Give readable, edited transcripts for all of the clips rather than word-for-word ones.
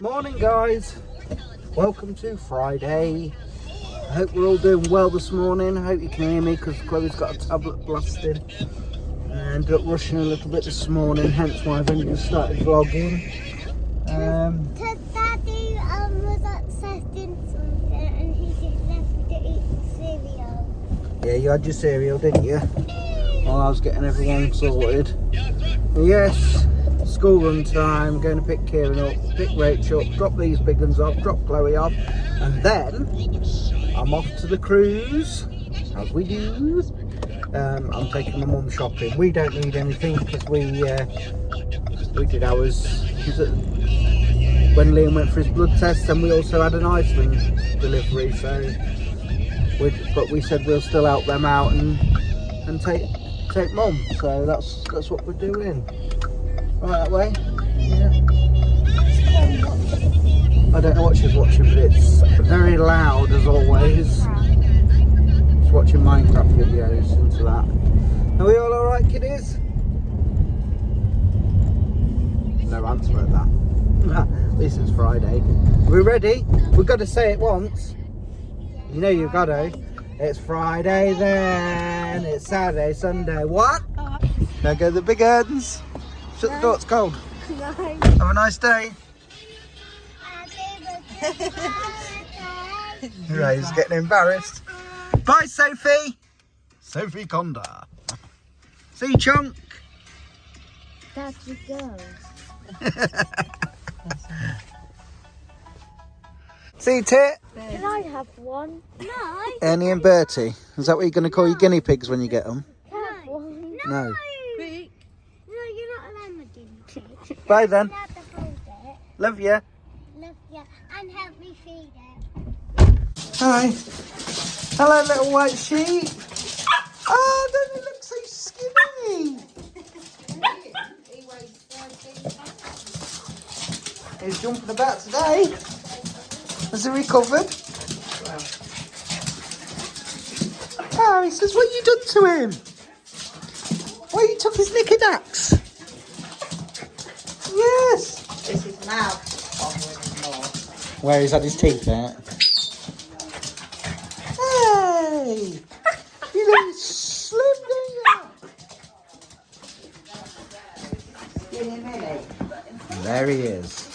Morning guys, welcome to Friday. I hope we're all doing well this morning. I hope you can hear me because Chloe's got a tablet blasting and I ended up rushing a little bit this morning, hence why I've only just started vlogging. Because Daddy was accessing something and he just left me to eat cereal. Yeah, you had your cereal, didn't you? While I was getting everyone sorted. Yes, school run time, going to pick Kieran up, pick Rachel up, drop these big ones off, drop Chloe off, and then I'm off to the cruise, as we do. I'm taking my mum shopping. We don't need anything because we did ours when Liam went for his blood test, and we also had an Iceland delivery, so but we said we'll still help them out and take mum, so that's what we're doing. Right that way? Yeah. I don't know what she's watching, but it's very loud as always. She's watching Minecraft videos into that. Are we all alright, kiddies? No answer at that. At least it's Friday. Are we ready? We've got to say it once. You know you've got to. It's Friday then. It's Saturday, Sunday. What? Now go the big ends. Shut the door, it's cold. No. Have a nice day. Right, he's getting embarrassed. Bye, Sophie. Sophie Conda. See you, Chunk. Daddy goes. See you, Tit. Can I have one? No. Annie and Bertie. Is that what you're going to call your guinea pigs when you get them? Can I have one? No. No, you're not allowed my guinea pig. Bye then. You're allowed to hold it. Love you. Love you. And help me feed it. Hi. Hello, little white sheep. Oh, don't you look so skinny? He's jumping about today. Has he recovered? Oh, he says, what you done to him? Why you took his knickerknacks? Yes. This is mouth more. Where he's had his teeth out. Hey! You look slim, don't you? There he is.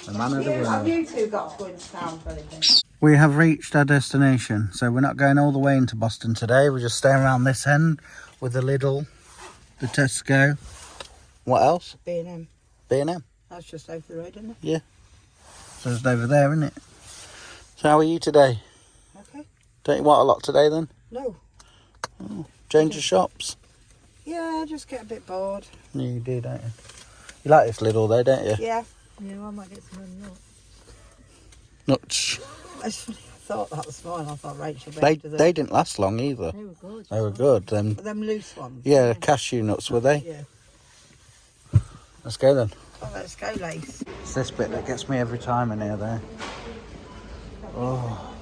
The man of the Have world. you two got to go into town for anything? We have reached our destination, so we're not going all the way into Boston today. We're just staying around this end with the Lidl, the Tesco. What else? B&M. B&M. That's just over the road, isn't it? Yeah. So it's over there, isn't it? So how are you today? Okay. Don't you want a lot today then? No. Oh, change of shops? Yeah, I just get a bit bored. Yeah, you do, don't you? You like this Lidl though, don't you? Yeah. Yeah, I might get some nuts. Nuts. It's funny, I thought that this morning. I thought Rachel They didn't last long either. They were good. They were good. Them, Them loose ones. yeah, cashew nuts were they? Yeah. Let's go then. Oh, let's go, Lace. It's this bit that gets me every time in here there. Oh.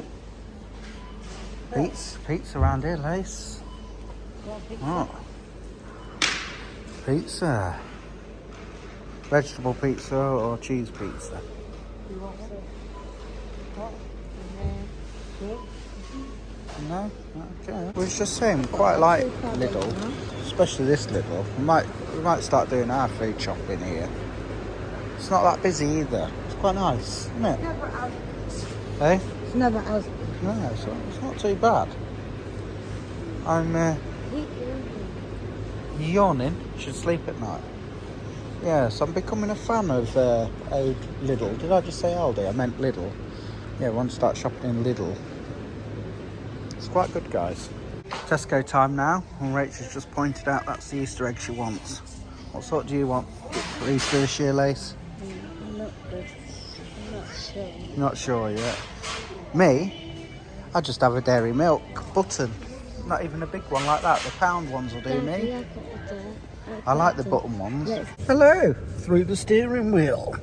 Pizza around here, Lace. Oh. Pizza. Vegetable pizza or cheese pizza? No? Okay. We was just saying, we quite like Lidl, especially this Lidl. We might start doing our food shopping here. It's not that busy either. It's quite nice, isn't it? Never out. Hey? It's never as No, it's not too bad. I'm yawning. Should sleep at night. Yes, I'm becoming a fan of Lidl. Did I just say Aldi? I meant Lidl. Yeah, I want to start shopping in Lidl. It's quite good, guys. Tesco time now, and Rachel's just pointed out that's the Easter egg she wants. What sort do you want for Easter this year, Lace? Not good. I'm not sure. Not sure yet. Me? I just have a dairy milk button. Not even a big one like that. The pound ones will do me. I like the button ones. Yes. Hello, through the steering wheel.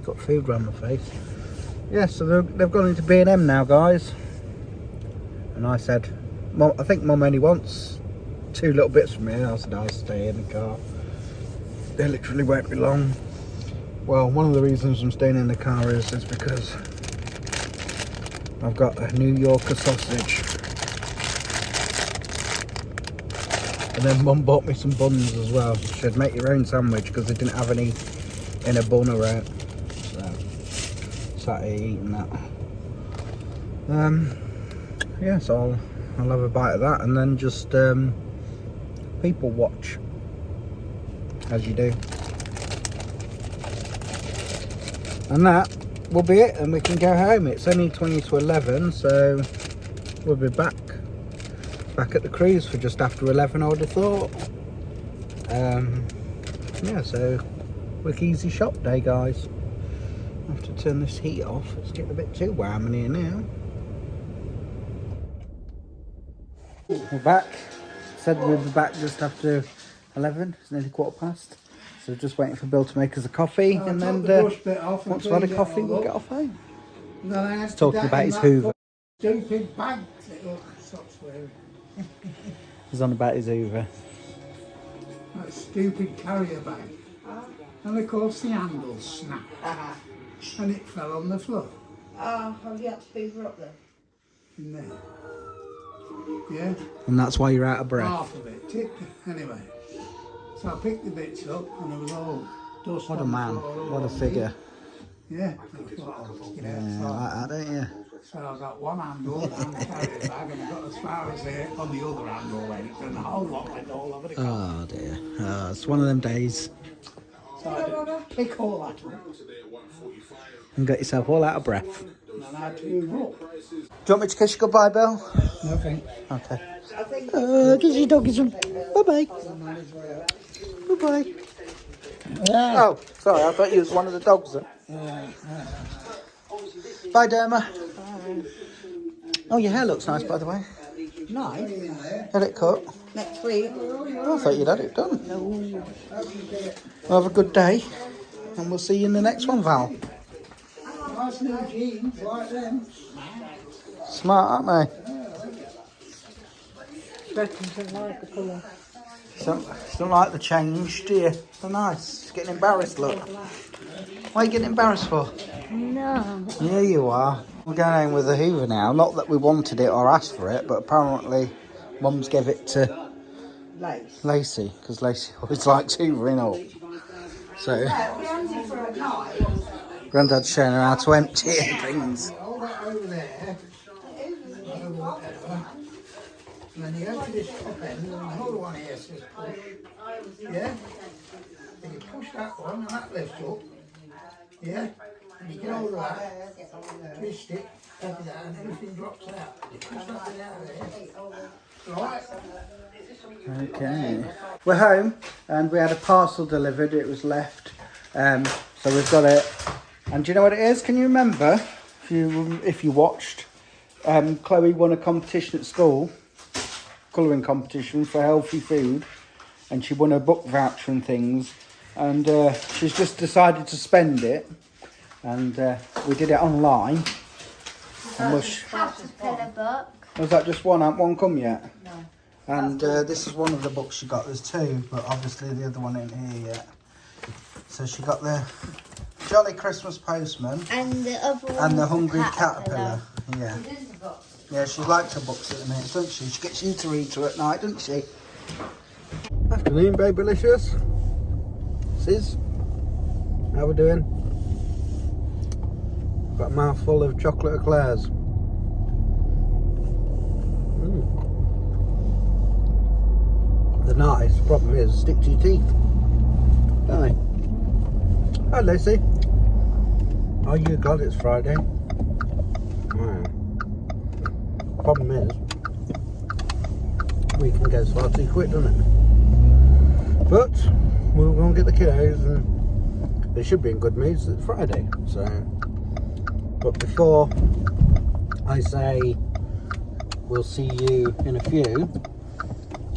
Got food around my face. Yeah, so they've gone into B&M now, guys. And I said, Mum, I think Mum only wants 2 little bits from me. I said, I'll stay in the car. They literally won't be long. Well, one of the reasons I'm staying in the car is because I've got a New Yorker sausage. And then Mum bought me some buns as well. She said make your own sandwich because they didn't have any in a bun around. So, sat here eating that. Yeah, so I'll have a bite of that and then just people watch, as you do. And that will be it, and we can go home. It's only 20 to 11, so we'll be back at the cruise for just after 11, I would have thought. Yeah, so quick easy shop day, guys. I have to turn this heat off. It's getting a bit too warm in here now. We're back. Said we'll be back just after 11. It's nearly 15:15. So just waiting for Bill to make us a coffee, and then once we've had a coffee, we'll get off home. He's talking about his Hoover. Stupid bag. Stop swearing. He's on about his Hoover. That stupid carrier bag. And of course the handle snapped. And it fell on the floor. Oh, have you had to Hoover up there? In there. Yeah. And that's why you're out of breath. Half of it. Anyway. So I picked the bits up and it was all dust. What a on the man. floor, What a figure. Yeah. That's what I was looking at. Yeah, like that, don't you? So I got one handle and the carrier bag and I got as far as there on the other handle went and the whole lot went all over the car. Oh dear. Oh, it's one of them days. So I had to pick all that up And got yourself all out of breath. and I had to move up. Do you want me to kiss you goodbye, Bill? Nothing. Okay. Kiss your doggies. Bye-bye. Bye-bye. Oh, sorry, I thought you was one of the dogs then. Bye, Derma. Oh, your hair looks nice, by the way. Nice. Had it cut. Next week. Oh, I thought you'd had it done. No. Well, have a good day, and we'll see you in the next one, Val. Nice new jeans like them. Smart, aren't they? Don't like the colour. Don't like the change, do you? They're nice. It's getting embarrassed, look. Why are you getting embarrassed for? No. Yeah, you are. We're going home with the Hoover now. Not that we wanted it or asked for it, but apparently Mum's gave it to Lace. Lacey, because Lacey always likes Hoover, you know. So, Grandad's showing her how to empty it and things. Hold that over there. Over whatever. And then you go to this top end and the whole one here says push. Yeah? And you push that one and that lifts up. Yeah? And you get over that, twist it, tap it down, and everything drops out. You push that bit out of there. Right? Okay. We're home and we had a parcel delivered. It was left. So we've got it. And do you know what it is? Can you remember, if you watched, Chloe won a competition at school, colouring competition for healthy food, and she won a book voucher and things, and she's just decided to spend it, and we did it online. And Have to fill a book. was that just one? Hasn't one come yet? No. And this is one of the books she got. There's two, but obviously the other one ain't here yet. So she got the Jolly Christmas Postman And the other one. and the Hungry Caterpillar. Yeah. Yeah, she likes her books at the minute, doesn't she? She gets you to read to her at night, doesn't she? Afternoon, Babylicious. Sis, how we doing? Got a mouthful of chocolate eclairs. They're nice. Problem is, stick to your teeth. Don't they? Hi, Lacey. Oh, you God, it's Friday. Wow. Problem is, weekend goes far too quick, doesn't it? But we'll go and get the kiddos, and they should be in good moods. It's Friday, so. But before I say we'll see you in a few,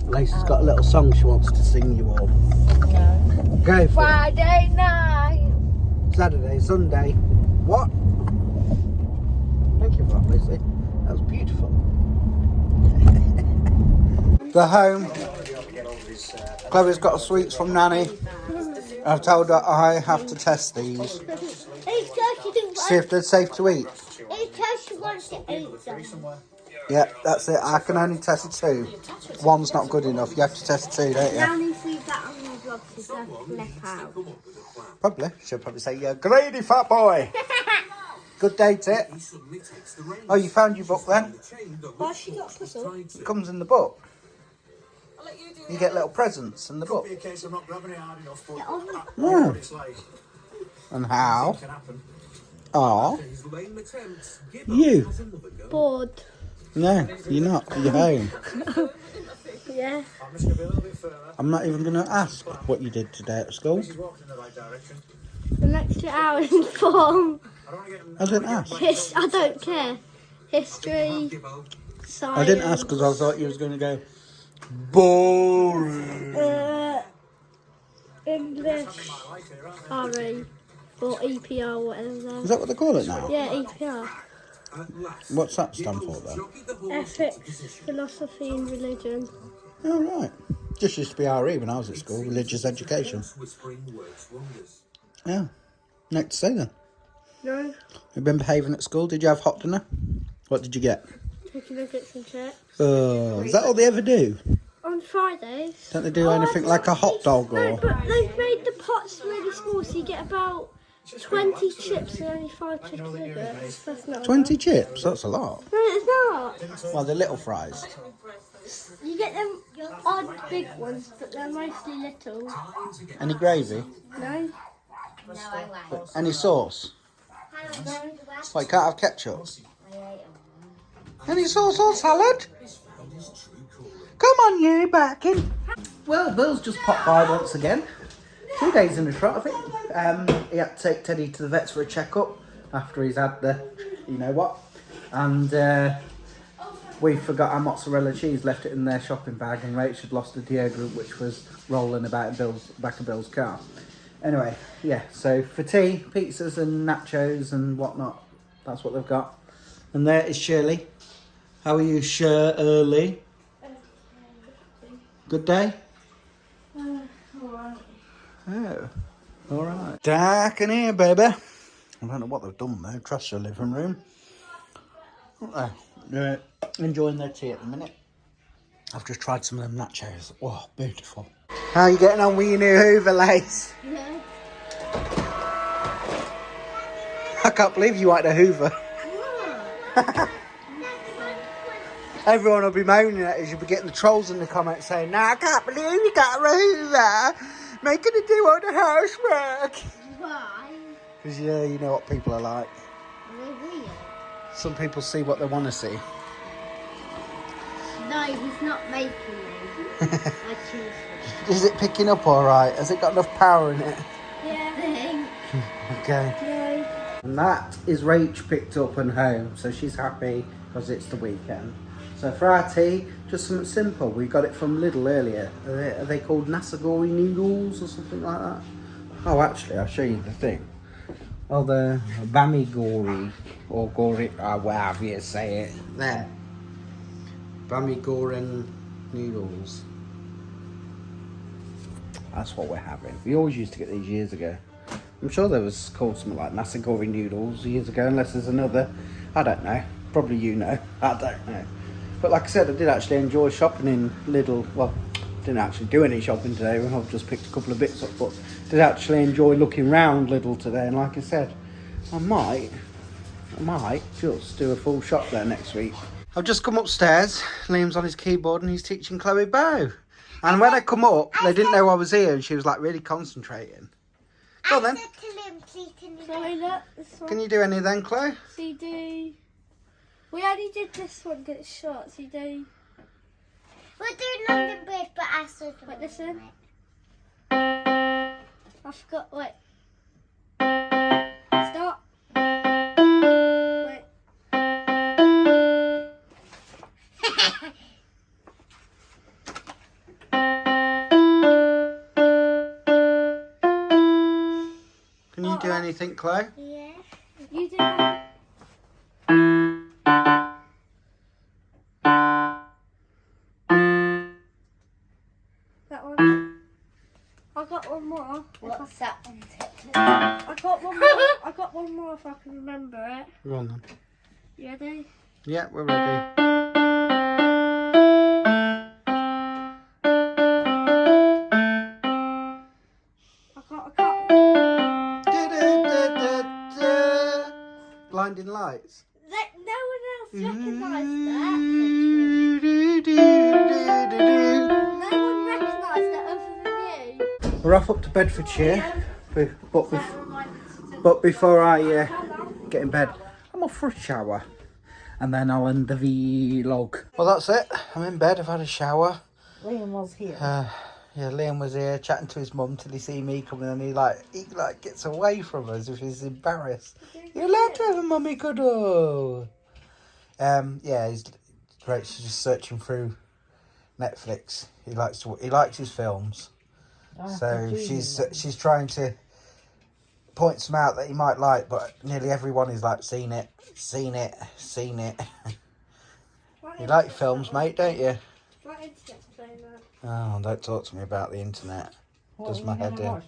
Lacey's got a little song she wants to sing you all. No. Go for Friday night. it. Saturday, Sunday. What? Thank you for that, Lacey. That was beautiful. Go home. Chloe's got sweets from Nanny. I've told her I have to test these. It's because See if they're safe to eat. she wants to eat them. Yeah, that's it. I can only test 2. One's not good enough. You have to test 2, don't Now you? need to leave that on the vlog so they'll flip out. Probably. She'll probably say, "You're greedy, fat boy." Good day, Tit. Oh, you found your book then? Why's she got a puzzle? It comes in the book. You get little presents in the book. Yeah. And how are you? Bored. No, you're not. You're home. Yeah. I'm not even going to ask what you did today at school. An extra hour in form. I didn't ask. I don't care. History, science. I didn't ask because I thought you was going to go boring. English, RE, or EPR, whatever. Is that what they call it now? Yeah, EPR. What's that stand for then? Ethics, philosophy and religion. Oh, right. Just used to be RE when I was at school, religious education. Yeah. Next to say then. No. You've been behaving at school. Did you have hot dinner? What did you get? Chicken nuggets and chips. Oh, is that all they ever do? On Fridays. Don't they do anything like a hot dog No, or... but they've made the pots really small so you get about 20 chips and only 5 chicken nuggets. That's not 20 chips? That's a lot. No, it's not. Well, they're little fries. You get them odd big ones, but they're mostly little. Any gravy? No? Any sauce? No. What, you can't have ketchup? Any sauce or salad? Come on, you, back in. Well, Bill's just popped by once again. 2 days in a trot, I think. He had to take Teddy to the vets for a checkup after he's had the, you know what. And we forgot our mozzarella cheese, left it in their shopping bag, and Rach had lost the deodorant which was rolling about in back of Bill's car. Anyway, yeah, so for tea, pizzas and nachos and whatnot, that's what they've got. And there is Shirley. How are you, Shirley? Good day? Alright. Oh, alright. Dark in here, baby. I don't know what they've done though, trust your living room. They're enjoying their tea at the minute. I've just tried some of them nachos. Oh, beautiful. How are you getting on with your new Hoover, Lace? Yeah. I can't believe you like a Hoover. Everyone will be moaning at us. You'll be getting the trolls in the comments saying, "No, I can't believe you got a Hoover. Making her do all the housework." Why? Because, yeah, you know what people are like. They're weird. Some people see what they want to see. No, he's not making me. I choose it. Is it picking up all right? Has it got enough power in it? Yeah. Thanks. Okay. No. And that is Rach picked up and home, so she's happy because it's the weekend. So for our tea, just something simple. We got it from Lidl earlier. Are they called nasagori noodles or something like that? Oh, actually, I'll show you the thing. Oh, the bamigori or gori, whatever you say it. There. Bamigoran noodles. That's what we're having. We always used to get these years ago. I'm sure there was called something like nasagori noodles years ago, unless there's another. I don't know. Probably you know. I don't know. But like I said, I did actually enjoy shopping in Lidl. Well, didn't actually do any shopping today. I've just picked a couple of bits up, but did actually enjoy looking round Lidl today. And like I said, I might just do a full shop there next week. I've just come upstairs. Liam's on his keyboard and he's teaching Chloe bow. And when I come up, they didn't know I was here, and she was like really concentrating. Go on then. Sorry, look. This one. Can you do any then, Chloe? So you do... We only did this one, get it short. So you do... We're doing London Bridge, but I still do it. Listen. I forgot, wait. Stop. Wait. Can you do anything, Chloe? Yeah. You do that. That one. I got one more. What's that? I got one more. I got one more if I can remember it. Go on then. You ready? Yeah, we're ready. Blinding lights. No one else recognised that. No one recognised that other than you. We're off up to Bedfordshire, but before I get in bed, I'm off for a shower, and then I'll end the vlog. Well, that's it. I'm in bed. I've had a shower. Liam was here. Yeah, Liam was here chatting to his mum till he see me coming, and he gets away from us if he's embarrassed. You're allowed to have a mummy cuddle. Yeah, he's great. She's just searching through Netflix. He likes his films, so she's trying to point some out that he might like, but nearly everyone is like seen it. You like films, mate, don't you? What internet's playing that? Oh, don't talk to me about the internet. Does my head in.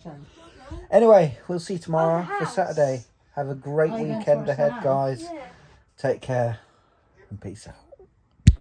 Anyway, we'll see you tomorrow for Saturday. Have a great weekend ahead, guys. Yeah. Take care and peace out.